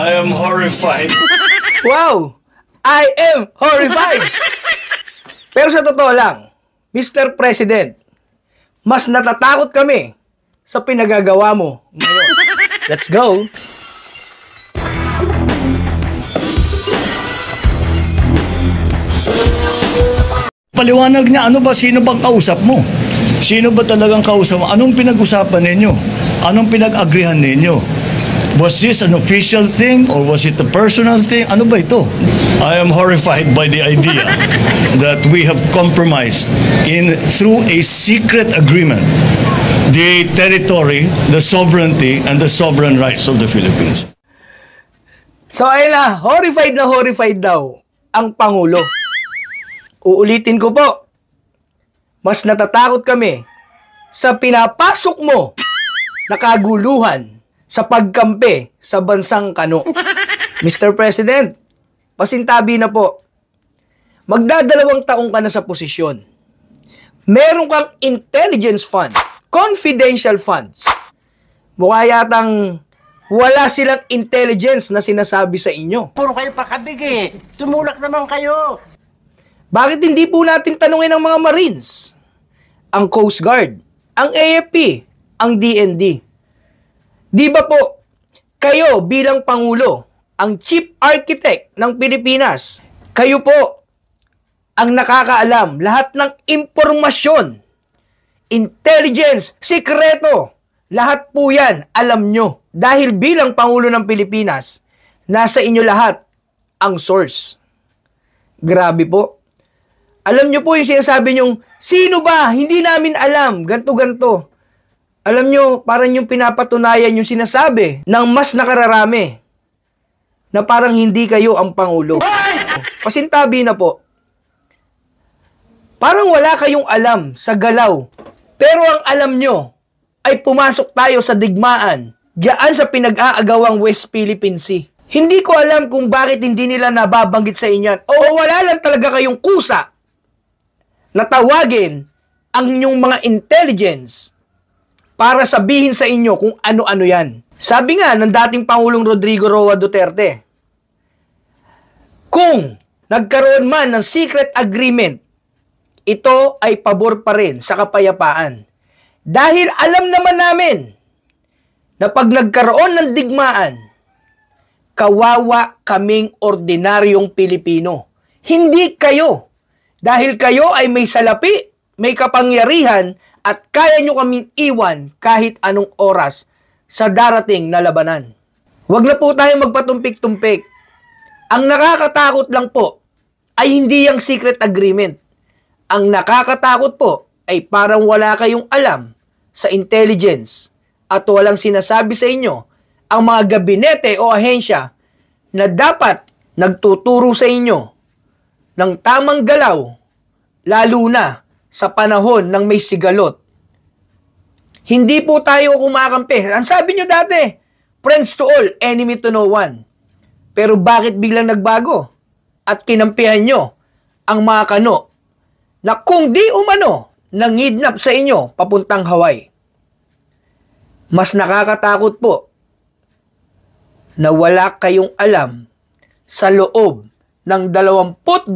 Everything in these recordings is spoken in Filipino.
I am horrified. Wow! I am horrified! Pero sa totoo lang, Mr. President, mas natatakot kami sa pinagagawa mo ngayon. Let's go! Paliwanag niya, ano ba, sino bang kausap mo? Sino ba talagang kausap mo? Anong pinag-usapan ninyo? Anong pinag-agrihan ninyo? Was this an official thing or was it a personal thing? Ano ba ito? I am horrified by the idea that we have compromised through a secret agreement the territory, the sovereignty, and the sovereign rights of the Philippines. So ayun na horrified daw ang Pangulo. Uulitin ko po, mas natatakot kami sa pinapasok mo na kaguluhan sa pagkampi sa bansang Kano. Mr. President, pasintabi na po. Magdadalawang taong ka na sa posisyon. Meron kang intelligence fund, confidential funds. Mukha yatang wala silang intelligence na sinasabi sa inyo. Puro kayo pakabig eh. Tumulak naman kayo. Bakit hindi po natin tanungin ang mga Marines, ang Coast Guard, ang AFP, ang DND? Di ba po, kayo bilang Pangulo, ang Chief Architect ng Pilipinas, kayo po ang nakakaalam lahat ng impormasyon, intelligence, sikreto, lahat po yan alam nyo. Dahil bilang Pangulo ng Pilipinas, nasa inyo lahat ang source. Grabe po. Alam nyo po yung sinasabi nyong, sino ba? Hindi namin alam. Ganto-ganto. Alam nyo, parang yung pinapatunayan yung sinasabi ng mas nakararami na parang hindi kayo ang Pangulo. Pasintabi na po. Parang wala kayong alam sa galaw. Pero ang alam nyo ay pumasok tayo sa digmaan diyan sa pinag-aagawang West Philippine Sea. Hindi ko alam kung bakit hindi nila nababanggit sa inyo. O wala lang talaga kayong kusa na tawagin ang inyong mga intelligence para sabihin sa inyo kung ano-ano yan. Sabi nga ng dating Pangulong Rodrigo Roa Duterte, kung nagkaroon man ng secret agreement, ito ay pabor pa rin sa kapayapaan. Dahil alam naman namin na pag nagkaroon ng digmaan, kawawa kaming ordinaryong Pilipino. Hindi kayo. Dahil kayo ay may salapi, may kapangyarihan, at kaya nyo kaming iwan kahit anong oras sa darating na labanan. Huwag na po tayo magpatumpik-tumpik. Ang nakakatakot lang po ay hindi yung secret agreement. Ang nakakatakot po ay parang wala kayong alam sa intelligence at walang sinasabi sa inyo ang mga gabinete o ahensya na dapat nagtuturo sa inyo ng tamang galaw, lalo na sa panahon ng may sigalot. Hindi po tayo kumakampi. Ang sabi nyo dati, friends to all, enemy to no one. Pero bakit biglang nagbago? At kinampihan nyo ang mga Kano na kung di umano nangidnap sa inyo papuntang Hawaii. Mas nakakatakot po na wala kayong alam sa loob ng 22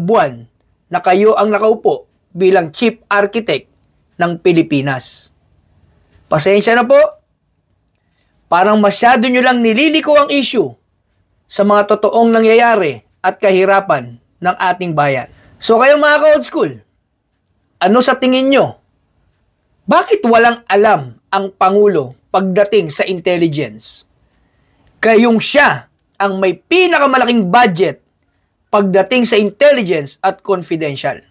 buwan na kayo ang nakaupo bilang Chief Architect ng Pilipinas. Pasensya na po. Parang masyado nyo lang nililiko ang issue sa mga totoong nangyayari at kahirapan ng ating bayan. So kayo mga ka-old school, ano sa tingin nyo? Bakit walang alam ang Pangulo pagdating sa intelligence? Kayong siya ang may pinakamalaking budget pagdating sa intelligence at confidential.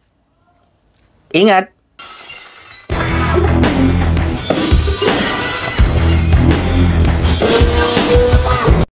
Ingat!